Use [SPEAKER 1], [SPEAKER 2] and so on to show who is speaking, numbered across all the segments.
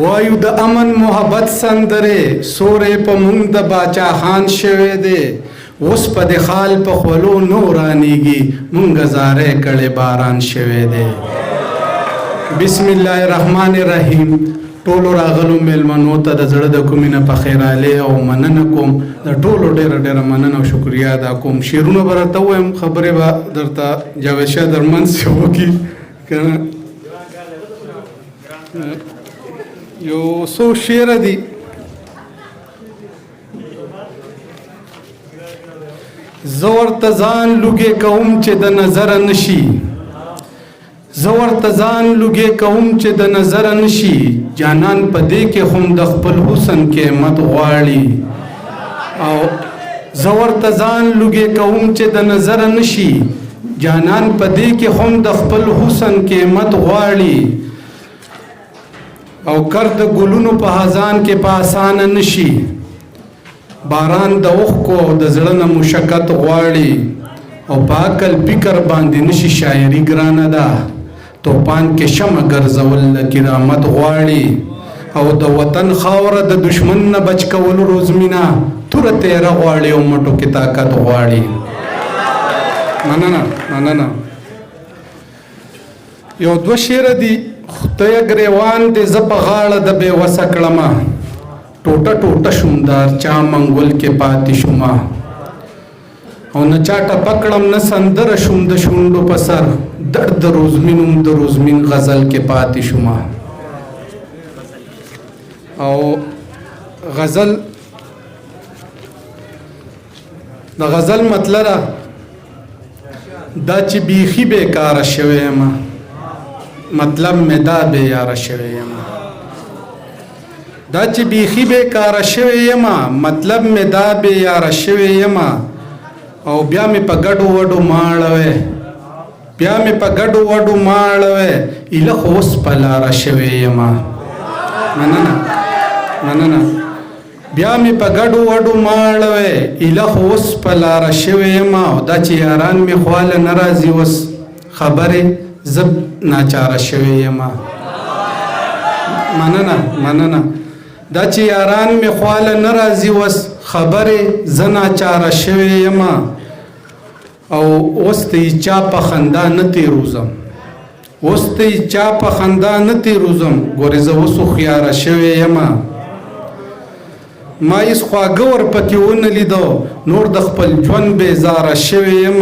[SPEAKER 1] وایو د امن محبت سندره سورې په مونږ د باچاخان شوی دی اوس په د خال په خولو نورانیږي مونږ زارې کړې باران شوی دی. بسم الله الرحمن الرحیم. ټولو راغلو میلمنو ته د زړه د کومې نه په خیرالی او مننه کوم. د ټولو ډېره ډېره مننه او شکریا ادا کوم. شعرونه به درته ووایم، خبرې به درته جاوید شاه درمن صاحب وکړي که نه. یو څو شعره دي. زه ورته ځان لوګې کوم چې د نظره نشي، زه ورته ځان لوګې کوم چې د نظره نشي، جانان په دې کې هم د خپل حسن قیمت غواړي. او زه ورته ځان لوګې کوم چې د نظره نشي، جانان په دې کې هم د خپل حسن قیمت غواړي. او کرد ګلونو په خزان کې په آسانه نشي، باران د اوښکو د زړه نه مشقت غواړي. او په عقل فکر باندې نشي شاعري ګرانه ده، توپان کې شمع ګرځول د کرامت غواړي. او د وطن خاوره د دشمن نه بچ کول روزمینه توره تیره غواړي او مټو کې طاقت غواړي. مننه مننه. یو دوه شعره دي. خدای ګریوان دې زه په غاړه د بې وسه کړمه، ټوټه ټوټه شوم دار چا منګول کې پاتې شومه. او نه چاټه پکړم نه سندره شوم د شونډو په سر، درد د روزمینوم د روزمین غزل کې پاتې شومه. او غزل د غزل مطلب دا چې بیخي بیکاره شوی یم، مطلب مې دا بې یاره شوی یم. دا چې بیخي بیکاره شوی یم، مطلب مې دا بې یاره شوی یم. او بیا مې په ګډو وډو ماړوې، بیا مې په ګډو وډو ماړوې، ایله خو اوس په لاره شوی یم. مننه مننه. بیا مې په ګډو وډو ماړوې، ایله خو اوس په لاره شوی یم. او دا چې یاران مې خواله نه راځي اوس خبرې زه ناچاره شوی یم. مننه مننه. دا چې یاران مې خواله نه راځي اوس خبرې زه ناچاره شوی یم. او اوس ته یې چا په خندا نه تېروزم، اوس ته یې چا په خندا نه تېروزم، ګورې زه اوس هوښیاره شوی یم. ما هېڅ خواږه ورپکې ونه لیدو، نور د خپل ژوند بېزاره شوی یم.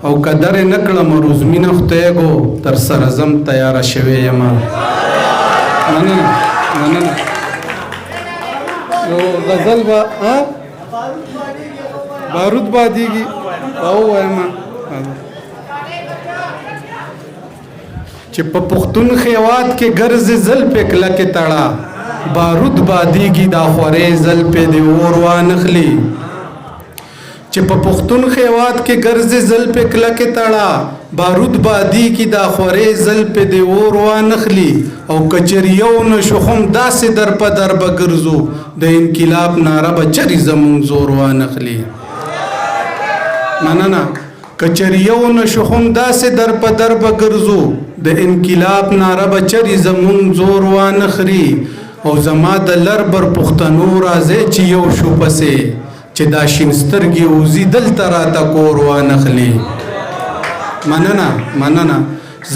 [SPEAKER 1] او قدر یې نه کړم روزمینه خدایګو، تر سره زم تیاره شوی یم. مننه مننه. یو غزل به بارود بادیږي او وایم چې په پښتون خیوات کې ګرځې زلفې کلکې تړه، بارود بادیږي دا خورې زلفې دې اور وانخلي. چې په پښتون خیوات کې ګرځې زلفې کلکې تړه، بارود بادیږي دا خورې زلفې دې اور وانخلي. او کچري یو نشو هم داسې در په در به ګرځو، د انقلاب ناره به چرې زمونږ زور وانخلي. مننه. کچري یو نشو هم داسې در په در به ګرځو، د انقلاب ناره به چرې زمونږ زور وانخلي. او زما د لر بر پښتنو راځي چې یو شو پسې، چې دا شین سترګې وزي دلته راته کور وانخلي. مننه مننه.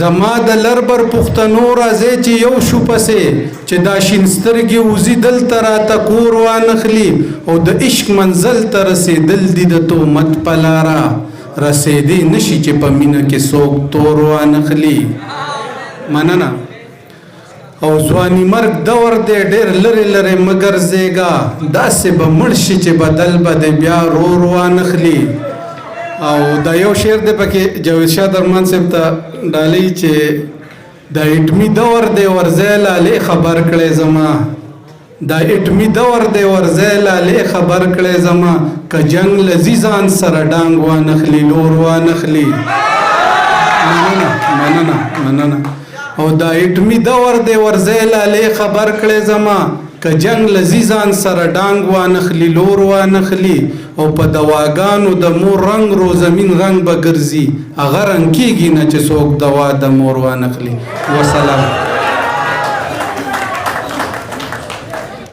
[SPEAKER 1] زما د لر بر پښتنو راځي چې یو شو پسې، چې دا شین سترګې وزي دلته راته کور وانخلي. او د عشق منزل ته رسېدل دي د تهمت په لاره، رسېدی نشي چې په مینه کې څوک تور وانخلي. مننه. او ځواني مرګ دور دی ډېر لرې لرې مګر زیږه، داسې به مړ شي چې بدل به دی بیا رور وانخلي. او دا یو شعر دی پکې جاوید شاه درمان صاحب ته ډالۍ چې دا اټمي دور دی ورځی لالې خبر کړی زما، دا اټمي دور دی ورځی لالې خبر کړی زما، که جنګ لذي ځان سره ډانګ وانخلي لور وانخلي. مننه مننه مننه. او دا اټمي دور دی ورځی لالې خبر کړی زما، که جنگ لذي ځان سره ډانګ وانخلي لور وانخلي. او په دواګانو د مور رنگ رو زمین رنگ به ګرځي، هغه رنګ کېږي نه چې څوک دوا د مور وانخلي. وسلام.